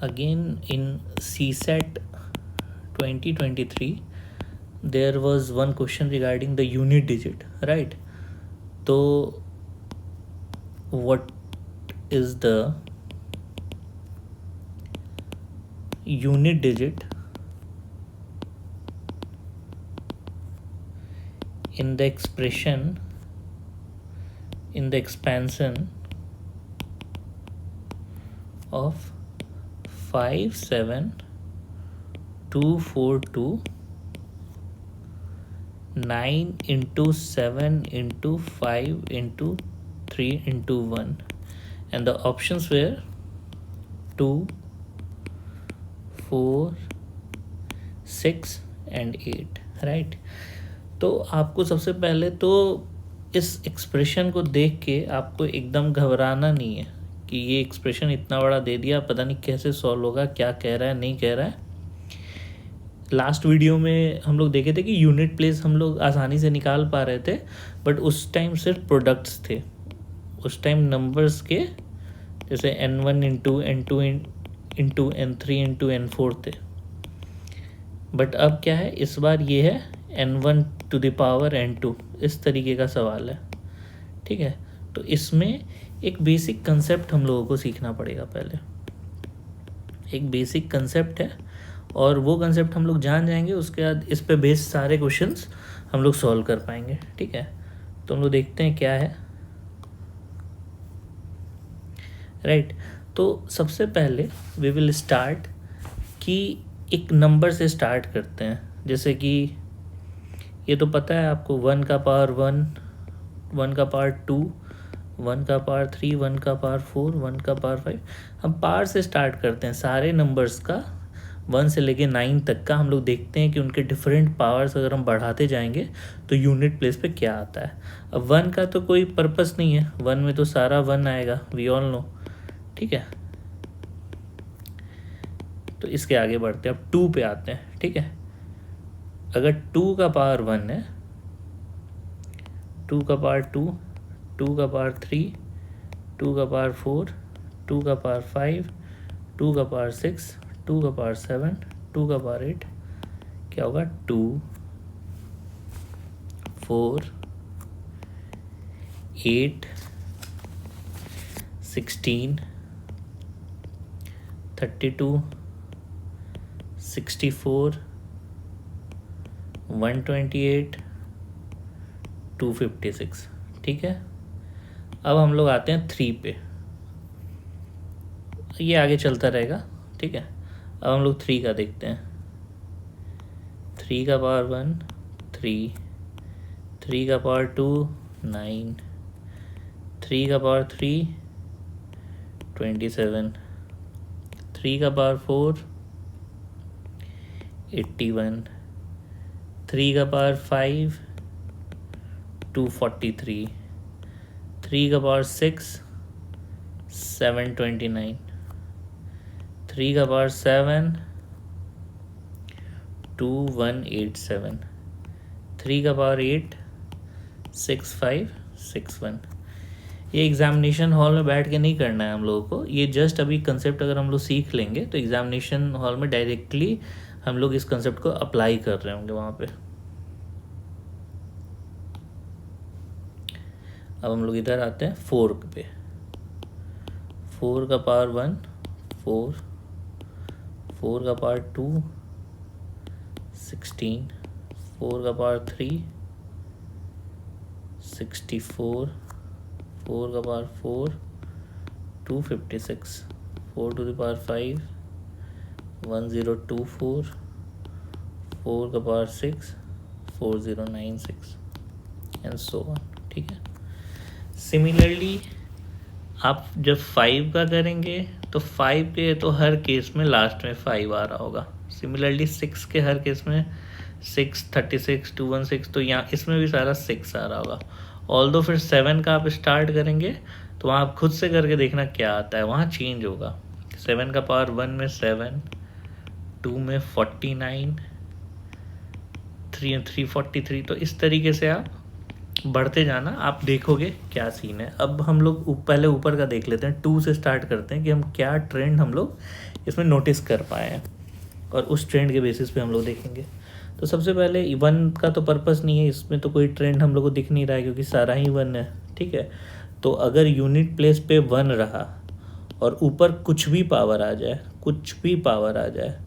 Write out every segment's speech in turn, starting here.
again in CSET 2023 there was one question regarding the unit digit, right? So what is the unit digit in the expansion of 57242 9 into 7 into 5 into 3 into 1, and the options were 2, 4, 6 and 8, right? तो आपको सबसे पहले तो इस expression को देख के आपको एकदम घबराना नहीं है कि ये एक्सप्रेशन इतना बड़ा दे दिया, पता नहीं कैसे सॉल्व होगा, क्या कह रहा है नहीं कह रहा है। लास्ट वीडियो में हम लोग देखे थे कि यूनिट प्लेस हम लोग आसानी से निकाल पा रहे थे, बट उस टाइम सिर्फ प्रोडक्ट्स थे, उस टाइम नंबर्स के जैसे n1 into n2 into n3 into n4 थे। बट अब क्या है, इस बार ये है n1 to the power n2, इस तरीके का सवाल है, ठीक है। तो इसमें एक बेसिक कंसेप्ट हम लोगों को सीखना पड़ेगा। पहले एक बेसिक कंसेप्ट है और वो कंसेप्ट हम लोग जान जाएंगे, उसके बाद इस पे बेस्ड सारे क्वेश्चंस हम लोग सॉल्व कर पाएंगे, ठीक है। तो हम लोग देखते हैं क्या है, राइट। तो सबसे पहले वी विल स्टार्ट कि एक नंबर से स्टार्ट करते हैं। जैसे कि ये तो पता है आपको 1 का पावर 1, 1 का पावर 2, 1 का पावर 3, 1 का पावर 4, 1 का पावर 5। हम पावर से स्टार्ट करते हैं, सारे नंबर्स का 1 से लेके 9 तक का हम लोग देखते हैं कि उनके डिफरेंट पावर्स अगर हम बढ़ाते जाएंगे तो यूनिट प्लेस पे क्या आता है। अब 1 का तो कोई पर्पस नहीं है, 1 में तो सारा 1 आएगा, वी ऑल नो, ठीक है। तो इसके आगे बढ़ते हैं, अब 2 पे आते हैं, ठीक है। अगर 2 का पावर 1 है, 2 का पावर 2, 2 का पावर 3, 2 का पावर 4, 2 का पावर 5, 2 का पावर 6, 2 का पावर 7, 2 का पावर 8, क्या होगा 2, 4, 8, 16, 32, 64, 128, 256, ठीक है। अब हम लोग आते हैं 3 पे, ये आगे चलता रहेगा, ठीक है। अब हम लोग 3 का देखते हैं, 3 का पावर 1 3, 3 का पावर 2 9, 3 का पावर 3 27, 3 का पावर 4 81, 3 का पावर 5 243, 3 का पावर 6 729, 3 का पावर 7 2187, 3 का पावर 8 6561। ये एग्जामिनेशन हॉल में बैठ के नहीं करना है हम लोगों को, ये जस्ट अभी कंसेप्ट अगर हम लोग सीख लेंगे तो एग्जामिनेशन हॉल में डायरेक्टली हम लोग इस कंसेप्ट को अप्लाई कर रहे होंगे वहाँ पे। अब हम लोग इधर आते हैं 4 पे, 4 का पावर 1 4, 4 का पावर 2 16, 4 का पावर 3 64, 4 का पावर 4 256, 4 टू द पावर 5 1024, 4 का पावर 6 4096 एंड सो ऑन, ठीक है। सिमिलरली आप जब 5 का करेंगे तो 5 के तो हर केस में लास्ट में 5 आ रहा होगा। सिमिलरली 6 के हर केस में 6 36 216, तो यहाँ इसमें भी सारा 6 आ रहा होगा। ऑल्दो फिर 7 का आप स्टार्ट करेंगे तो वहाँ आप खुद से करके देखना क्या आता है, वहाँ चेंज होगा। 7 का पावर 1 में 7, 2 में 49, 3 343, तो इस तरीके से आप बढ़ते जाना, आप देखोगे क्या सीन है। अब हम लोग पहले ऊपर का देख लेते हैं, 2 से स्टार्ट करते हैं कि हम क्या ट्रेंड हम लोग इसमें नोटिस कर पाए हैं, और उस ट्रेंड के बेसिस पे हम लोग देखेंगे। तो सबसे पहले 1 का तो पर्पस नहीं है, इसमें तो कोई ट्रेंड हम लोग को दिख नहीं रहा है क्योंकि सारा ही 1 है, ठीक है। तो अगर यूनिट प्लेस पे 1 रहा और ऊपर कुछ भी पावर आ जाए, कुछ भी पावर आ जाए,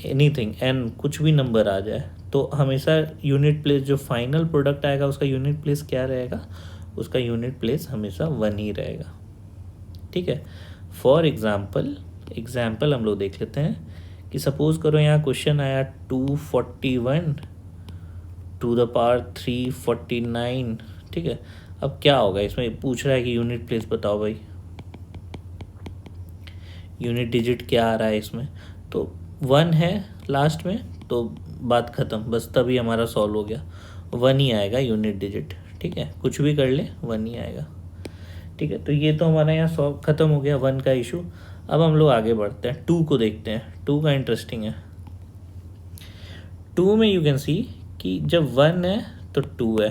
एनीथिंग एन, कुछ भी नंबर आ जाए, तो हमेशा यूनिट प्लेस जो फाइनल प्रोडक्ट आएगा उसका यूनिट प्लेस क्या रहेगा, उसका यूनिट प्लेस हमेशा 1 ही रहेगा, ठीक है। फॉर एग्जाम्पल हम लोग देख लेते हैं कि सपोज करो यहाँ क्वेश्चन आया 241 टू द पावर 349, ठीक है। अब क्या होगा, इसमें पूछ रहा है कि यूनिट प्लेस बताओ भाई, यूनिट डिजिट क्या आ रहा है इसमें, तो 1 है लास्ट में, तो बात ख़त्म, बस तभी हमारा सॉल्व हो गया। 1 ही आएगा यूनिट डिजिट, ठीक है, कुछ भी कर ले 1 ही आएगा, ठीक है। तो ये तो हमारा यहाँ सॉल्व ख़त्म हो गया 1 का इशू। अब हम लोग आगे बढ़ते हैं, 2 को देखते हैं। 2 का इंटरेस्टिंग है। 2 में यू कैन सी कि जब 1 है तो 2 है,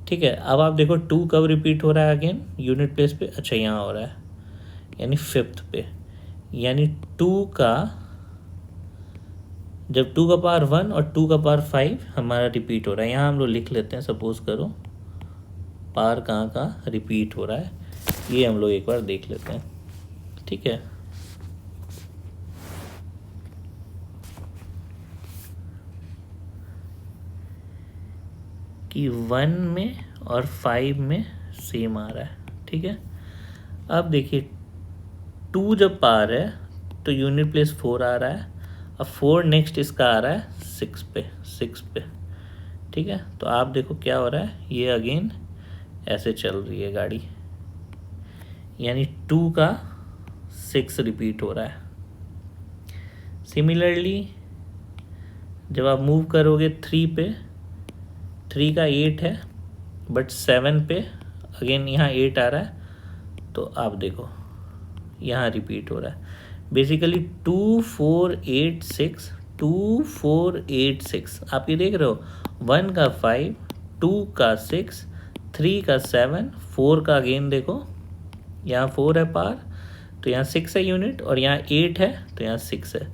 ठीक है। अब आप देखो 2 कब रिपीट हो रहा है अगेन यूनिट प्लेस पे, अच्छा यहाँ हो रहा है यानी 5th पे, यानी 2 का जब 2 का पावर 1 और 2 का पावर 5 हमारा रिपीट हो रहा है। यहाँ हम लोग लिख लेते हैं, सपोज करो पावर कहाँ का रिपीट हो रहा है, ये हम लोग एक बार देख लेते हैं, ठीक है। कि 1 में और 5 में सेम आ रहा है, ठीक है। अब देखिए 2 जब पावर है तो यूनिट प्लेस 4 आ रहा है, अब 4 नेक्स्ट इसका आ रहा है 6 पे, ठीक है। तो आप देखो क्या हो रहा है, ये अगेन ऐसे चल रही है गाड़ी, यानी 2 का 6 रिपीट हो रहा है। सिमिलरली जब आप मूव करोगे 3 पे, 3 का 8 है बट 7 पे अगेन यहाँ 8 आ रहा है, तो आप देखो यहाँ रिपीट हो रहा है। बेसिकली 2 4 8 6 2 4 8 6, आप ये देख रहे हो, 1 का 5, 2 का 6, 3 का 7, 4 का अगेन देखो यहाँ 4 है पार, तो यहाँ 6 है यूनिट, और यहाँ 8 है तो यहाँ 6 है।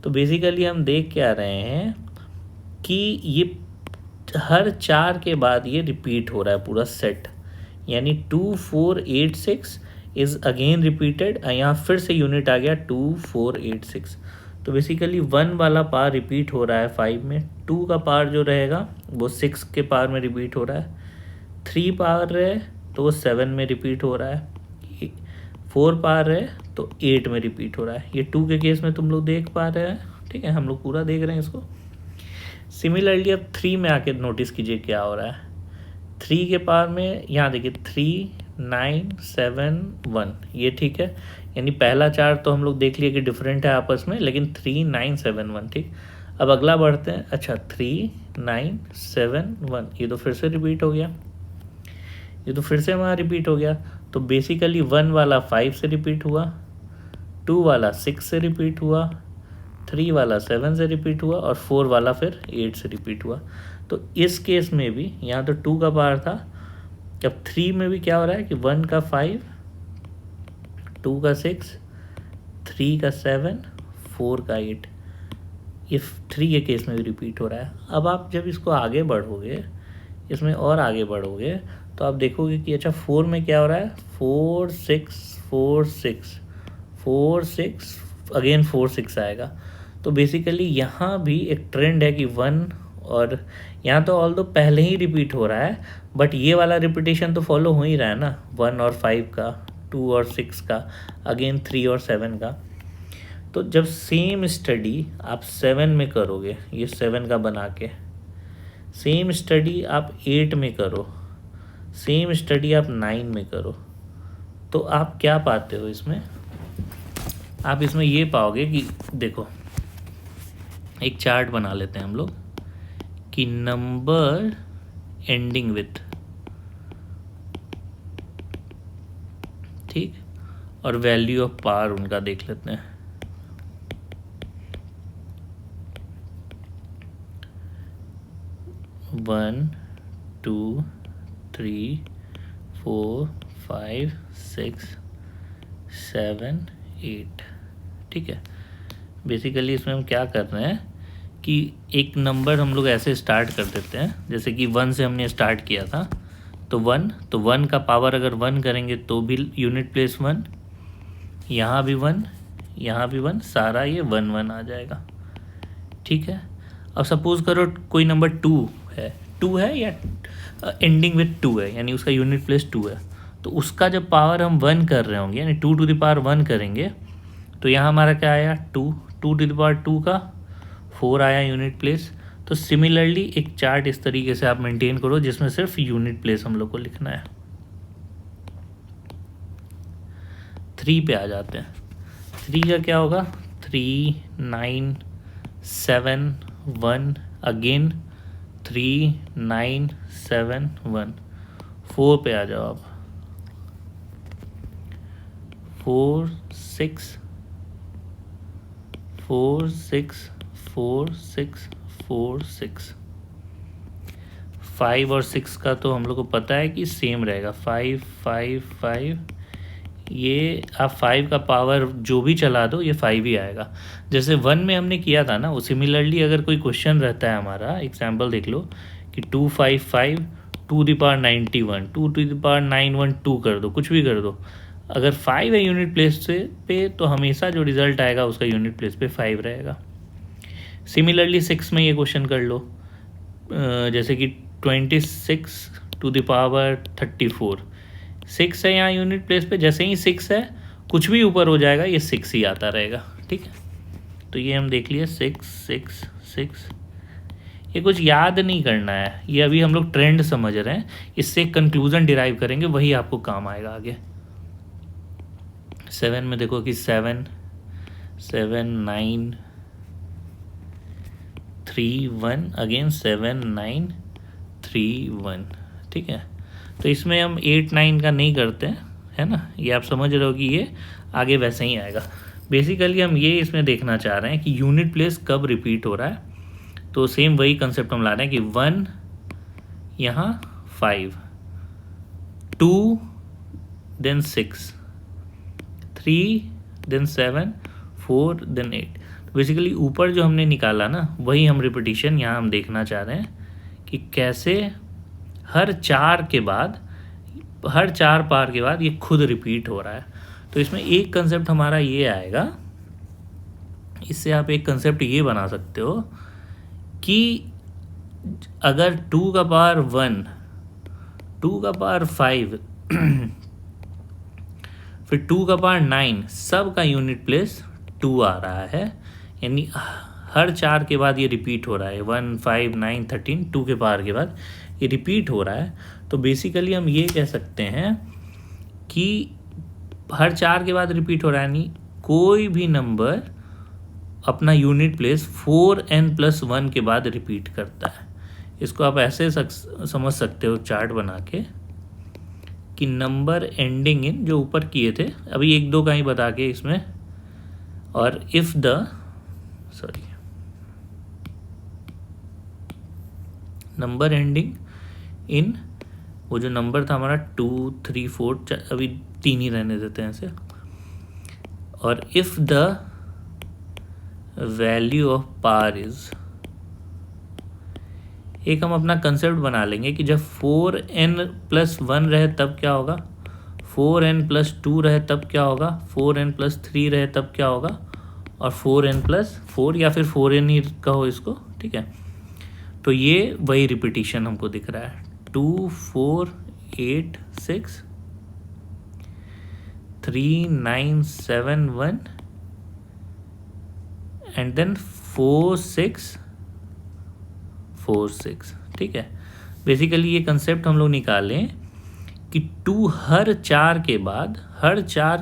तो बेसिकली हम देख क्या रहे हैं कि ये हर 4 के बाद ये रिपीट हो रहा है पूरा सेट, यानी 2 4 8 6 इज़ अगेन रिपीटेड, यहाँ फिर से यूनिट आ गया 2 4 8 6। तो बेसिकली 1 वाला पार रिपीट हो रहा है 5 में, 2 का पार जो रहेगा वो 6 के पार में रिपीट हो रहा है, 3 पार है तो वो 7 में रिपीट हो रहा है, 4 पार है तो 8 में रिपीट हो रहा है। ये 2 के केस में तुम लोग देख पा रहे हैं, ठीक है, हम लोग पूरा देख रहे हैं इसको। सिमिलरली अब 3 में आके नोटिस कीजिए क्या हो रहा है। 3 के पार में यहाँ देखिए 3 9 7 1, ये ठीक है, यानी पहला 4 तो हम लोग देख लिए कि डिफरेंट है आपस में, लेकिन 3 9 7 1, ठीक। अब अगला बढ़ते हैं, अच्छा 3 9 7 1, ये तो फिर से रिपीट हो गया, ये तो फिर से हमारा रिपीट हो गया। तो बेसिकली 1 वाला 5 से रिपीट हुआ, 2 वाला 6 से रिपीट हुआ, 3 वाला 7 से रिपीट हुआ, और 4 वाला फिर 8 से रिपीट हुआ। तो इस केस में भी यहाँ तो 2 का पावर था, अब 3 में भी क्या हो रहा है कि 1 का 5, 2 का 6, 3 का 7, 4 का 8, ये 3 के केस में भी रिपीट हो रहा है। अब आप जब इसको आगे बढ़ोगे, इसमें और आगे बढ़ोगे, तो आप देखोगे कि अच्छा 4 में क्या हो रहा है, 4 6 4 6 4 6 अगेन 4 6 आएगा। तो बेसिकली यहाँ भी एक ट्रेंड है कि 1, और यहाँ तो ऑल दो पहले ही रिपीट हो रहा है, बट ये वाला रिपीटेशन तो फॉलो हो ही रहा है ना, 1 और 5 का, 2 और 6 का, अगेन 3 और 7 का। तो जब सेम स्टडी आप 7 में करोगे, ये 7 का बना के, सेम स्टडी आप 8 में करो, सेम स्टडी आप 9 में करो, तो आप क्या पाते हो इसमें, आप इसमें ये पाओगे कि देखो एक चार्ट बना लेते हैं हम लोग कि नंबर एंडिंग विथ, ठीक, और वैल्यू ऑफ पावर उनका देख लेते हैं। वन 2 3 4 5 6 7 8। ठीक है, बेसिकली इसमें हम क्या कर रहे हैं कि एक नंबर हम लोग ऐसे स्टार्ट कर देते हैं, जैसे कि 1 से हमने स्टार्ट किया था, तो 1 का पावर अगर 1 करेंगे तो भी यूनिट प्लेस 1, यहाँ भी 1, यहाँ भी 1, सारा ये 1 1 आ जाएगा। ठीक है, अब सपोज करो कोई नंबर 2 है या एंडिंग विथ 2 है, यानी उसका यूनिट प्लेस 2 है, तो उसका जब पावर हम 1 कर रहे होंगे, यानी 2 टू द पावर 1 करेंगे, तो यहाँ हमारा क्या आया 2 टू द पावर 2 का 4 आया यूनिट प्लेस। तो सिमिलरली एक चार्ट इस तरीके से आप मेंटेन करो जिसमें सिर्फ यूनिट प्लेस हम लोग को लिखना है। 3 पे आ जाते हैं। 3 का क्या होगा, 3 9 7 1, अगेन 3 9 7 1। 4 पे आ जाओ आप, 4 6 4 6 4 6 4 6। 5 और 6 का तो हम लोग को पता है कि सेम रहेगा, 5 5 5। ये आप 5 का पावर जो भी चला दो ये 5 ही आएगा। जैसे 1 में हमने किया था ना, वो सिमिलरली अगर कोई क्वेश्चन रहता है हमारा, एग्जाम्पल देख लो कि 2 5 5 to the power 91, 2 to the power 912 कर दो, कुछ भी कर दो, अगर 5 है यूनिट प्लेस पे तो हमेशा जो रिजल्ट आएगा उसका यूनिट प्लेस पे 5 रहेगा। सिमिलरली 6 में ये क्वेश्चन कर लो, जैसे कि 26 टू द पावर 34, 6 है यहाँ यूनिट प्लेस पे, जैसे ही 6 है कुछ भी ऊपर हो जाएगा ये 6 ही आता रहेगा। ठीक है, तो ये हम देख लिए 6 6 6। ये कुछ याद नहीं करना है, ये अभी हम लोग ट्रेंड समझ रहे हैं, इससे कंक्लूजन डिराइव करेंगे, वही आपको काम आएगा आगे। 7 में देखो कि 7 7 9 3 1, अगेन 7 9 3 1। ठीक है, तो इसमें हम 8 9 का नहीं करते हैं, है ना, ये आप समझ रहे हो कि ये आगे वैसे ही आएगा। बेसिकली हम ये इसमें देखना चाह रहे हैं कि यूनिट प्लेस कब रिपीट हो रहा है, तो सेम वही कंसेप्ट हम ला रहे हैं कि 1 यहाँ 5, 2 देन 6, 3 देन 7, 4 देन 8। बेसिकली ऊपर जो हमने निकाला ना वही हम रिपीटिशन यहाँ हम देखना चाह रहे हैं कि कैसे हर 4 पार के बाद ये खुद रिपीट हो रहा है। तो इसमें एक कंसेप्ट हमारा ये आएगा, इससे आप एक कंसेप्ट ये बना सकते हो कि अगर 2 का पावर 1, 2 का पावर 5 फिर 2 का पावर 9, सब का यूनिट प्लेस 2 आ रहा है, यानी हर 4 के बाद ये रिपीट हो रहा है, 1 5 9 13, 2 के पावर के बाद ये रिपीट हो रहा है। तो बेसिकली हम ये कह सकते हैं कि हर 4 के बाद रिपीट हो रहा है, यानी कोई भी नंबर अपना यूनिट प्लेस 4n+1 के बाद रिपीट करता है। इसको आप ऐसे समझ सकते हो चार्ट बना के कि नंबर एंडिंग इन, जो ऊपर किए थे अभी 1 2 का ही बता के इसमें, और if the number ending in, वो जो नंबर था हमारा 2 3 4, अभी 3 ही रहने देते हैं ऐसे, और इफ द वैल्यू ऑफ पार इज, एक हम अपना कंसेप्ट बना लेंगे कि जब 4n+1 रहे तब क्या होगा, 4n+2 रहे तब क्या होगा, 4n+3 रहे तब क्या होगा, और 4n+4 या फिर 4n ही कहो इसको। ठीक है, तो ये वही रिपीटिशन हमको दिख रहा है, 2 4 8 6 3 9 7 1 एंड देन 4 6 4 6। ठीक है, बेसिकली ये कंसेप्ट हम लोग निकालें कि 2 हर 4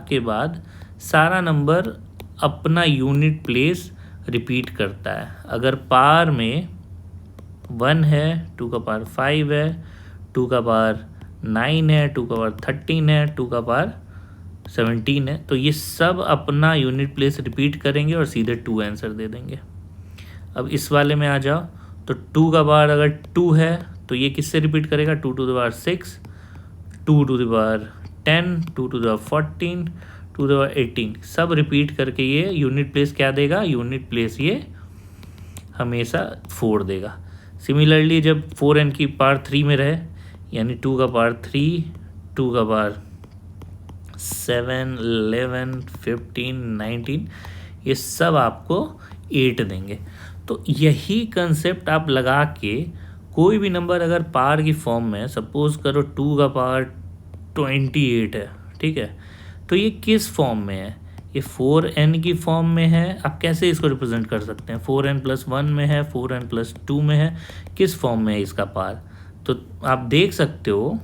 के बाद सारा नंबर अपना यूनिट प्लेस रिपीट करता है। अगर पार में 1 है, 2 का पावर 5 है, 2 का पावर 9 है, 2 का पावर 13 है, 2 का पावर 17 है, तो ये सब अपना यूनिट प्लेस रिपीट करेंगे और सीधे 2 आंसर दे देंगे। अब इस वाले में आ जाओ, तो 2 का पावर अगर 2 है तो ये किससे रिपीट करेगा, 2 to the power 6, 2 to the power 10, 2 to the power 14, 2 to the power 18, सब रिपीट करके ये यूनिट प्लेस क्या देगा, यूनिट प्लेस ये हमेशा 4 देगा। सिमिलरली जब 4n की पावर 3 में रहे, यानी 2 का पावर 3, 2 का पावर 7, 11, 15, 19, ये सब आपको 8 देंगे। तो यही कंसेप्ट आप लगा के कोई भी नंबर अगर पावर की फॉर्म में, सपोज करो 2 का पावर 28 है, ठीक है, तो ये किस फॉर्म में है, ये 4n की फॉर्म में है। आप कैसे इसको रिप्रेजेंट कर सकते हैं, 4n+1 में है, 4n+2 में है, किस फॉर्म में है इसका पावर। तो आप देख सकते हो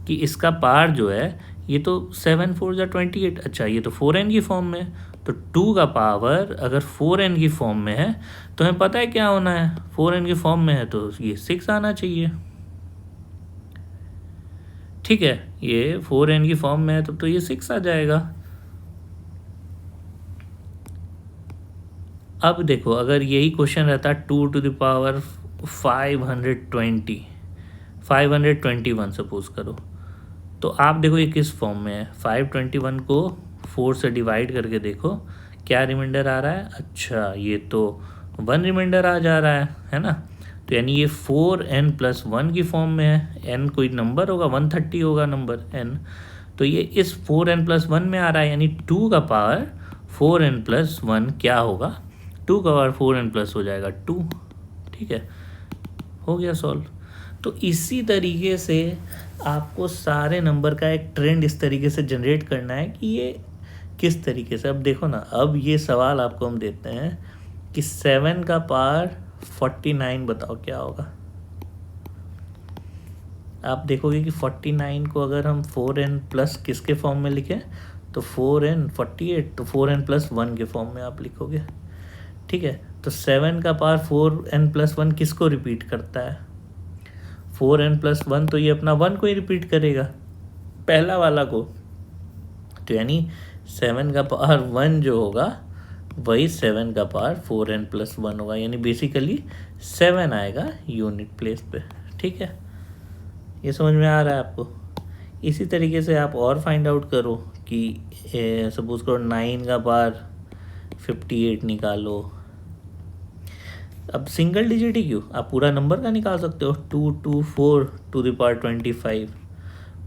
कि इसका पावर जो है ये तो 7 4 जा 28, अच्छा ये तो 4n की फॉर्म में है, तो 2 का पावर अगर 4n की फॉर्म में है तो हमें पता है क्या होना है, 4n की फॉर्म में है तो ये 6 आना चाहिए, ठीक है, ये 4n की फॉर्म में है तो ये 6 आ जाएगा। अब देखो अगर यही क्वेश्चन रहता 2 टू द पावर 521 सपोज करो, तो आप देखो ये किस फॉर्म में है, 521 को 4 से डिवाइड करके देखो क्या रिमाइंडर आ रहा है, अच्छा ये तो 1 रिमाइंडर आ जा रहा है ना। तो यानी ये 4n+1 की फॉर्म में है, n कोई नंबर होगा, 130 होगा नंबर n, तो ये इस 4n+1 में आ रहा है, यानी 2 का पावर 4n+1 क्या होगा, 2 का पावर 4n+ हो जाएगा 2, ठीक है, हो गया सॉल्व। तो इसी तरीके से आपको सारे नंबर का एक ट्रेंड इस तरीके से जनरेट करना है कि ये किस तरीके से। अब देखो ना, अब ये सवाल आपको हम देते हैं कि 7 का पावर 49 बताओ क्या होगा। आप देखोगे कि 49 को अगर हम 4n+ किसके फॉर्म में लिखें तो 4n 48, तो 4n+1 के फॉर्म में आप लिखोगे, ठीक है। तो 7 का पावर 4n+1 किसको रिपीट करता है, 4n+1, तो ये अपना 1 को ही रिपीट करेगा, पहला वाला को। तो यानी 7 का पावर 1 जो होगा वही 7 का पावर 4n+1 होगा, यानी बेसिकली 7 आएगा यूनिट प्लेस पे, ठीक है। ये समझ में आ रहा है आपको। इसी तरीके से आप और फाइंड आउट करो कि सपोज करो 9 का पावर 58 निकालो। अब सिंगल डिजिट ही क्यों, आप पूरा नंबर का निकाल सकते हो, 224 टू द पावर 25।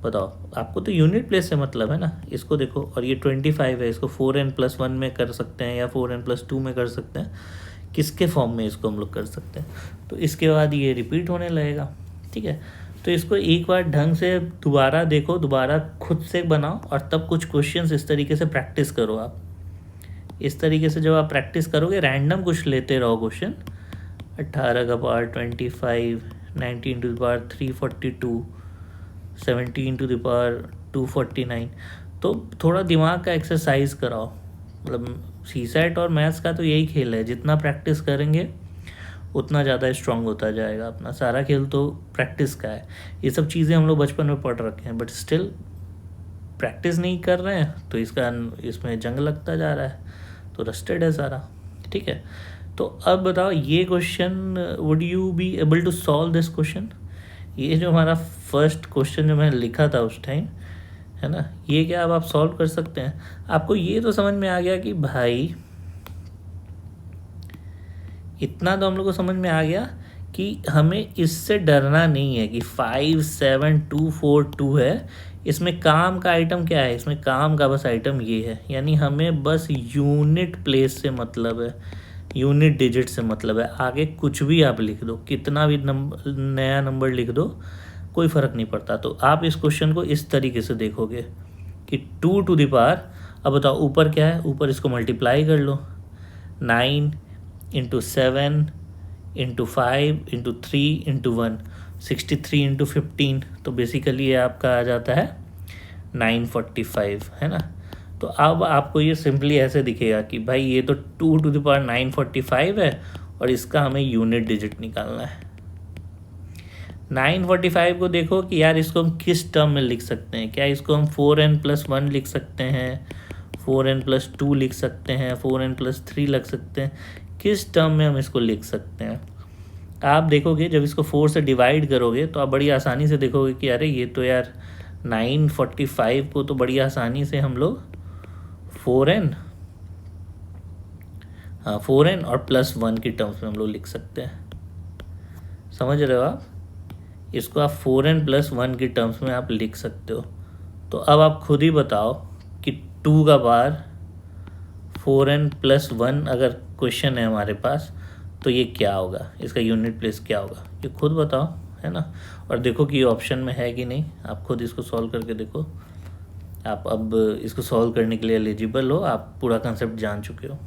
बताओ, आपको तो यूनिट प्लेस से मतलब है ना। इसको देखो, और ये 25 है, इसको 4n+1 में कर सकते हैं या 4n+2 में कर सकते हैं, किसके फॉर्म में इसको हम लोग कर सकते हैं। तो इसके बाद ये रिपीट होने लगेगा, ठीक है। तो इसको एक बार ढंग से दोबारा देखो, दोबारा खुद से बनाओ, और तब कुछ क्वेश्चंस इस तरीके से प्रैक्टिस करो। आप इस तरीके से जब आप प्रैक्टिस करोगे, रैंडम कुछ लेते रहो क्वेश्चन, 18 का power 25, 19 to the power 342, 17 to the power 249, तो थोड़ा दिमाग का एक्सरसाइज कराओ। मतलब सीसेट और मैथ्स का तो यही खेल है, जितना प्रैक्टिस करेंगे उतना ज़्यादा स्ट्रांग होता जाएगा अपना। सारा खेल तो प्रैक्टिस का है। ये सब चीज़ें हम लोग बचपन में पढ़ रखे हैं, बट स्टिल प्रैक्टिस नहीं कर रहे हैं, तो इसमें जंग लगता जा रहा है, तो रस्टेड है सारा, ठीक है। तो अब बताओ, ये question, would you be able to solve this question. ये जो हमारा फर्स्ट क्वेश्चन जो मैंने लिखा था उस टाइम, है ना, ये क्या अब आप सॉल्व कर सकते हैं। आपको ये तो समझ में आ गया कि भाई, इतना तो हम लोग को समझ में आ गया कि हमें इससे डरना नहीं है कि 5 7 2 4 2 है, इसमें काम का आइटम क्या है, इसमें काम का बस आइटम ये है, यानी हमें बस यूनिट प्लेस से मतलब है, यूनिट डिजिट से मतलब है। आगे कुछ भी आप लिख दो, कितना भी नया नंबर लिख दो, कोई फ़र्क नहीं पड़ता। तो आप इस क्वेश्चन को इस तरीके से देखोगे कि 2 टू द पावर, अब बताओ ऊपर क्या है, ऊपर इसको मल्टीप्लाई कर लो, 9 × 7 × 5 × 3 × 1, 63 × 15, तो बेसिकली ये आपका आ जाता है 945, है ना। तो अब आपको ये सिंपली ऐसे दिखेगा कि भाई ये तो 2 टू द पावर 945 है, और इसका हमें यूनिट डिजिट निकालना है। 945 को देखो कि यार इसको हम किस टर्म में लिख सकते हैं। क्या इसको हम 4n+1 लिख सकते हैं, 4n+2 लिख सकते हैं, 4n+3 लिख सकते हैं, किस टर्म में हम इसको लिख सकते हैं। आप देखोगे जब इसको 4 से डिवाइड करोगे तो आप बड़ी आसानी से देखोगे कि अरे ये तो यार 945 को तो बड़ी आसानी से हम लोग 4n, हाँ 4n और +1 की टर्म्स में हम लोग लिख सकते हैं। समझ रहे हो आप? इसको आप 4n+1 की टर्म्स में आप लिख सकते हो। तो अब आप खुद ही बताओ कि 2 का पावर 4n+1 अगर क्वेश्चन है हमारे पास तो ये क्या होगा, इसका यूनिट प्लेस क्या होगा, ये खुद बताओ, है ना। और देखो कि ये ऑप्शन में है कि नहीं, आप खुद इसको सॉल्व करके देखो। आप अब इसको सॉल्व करने के लिए एलिजिबल हो, आप पूरा कंसेप्ट जान चुके हो।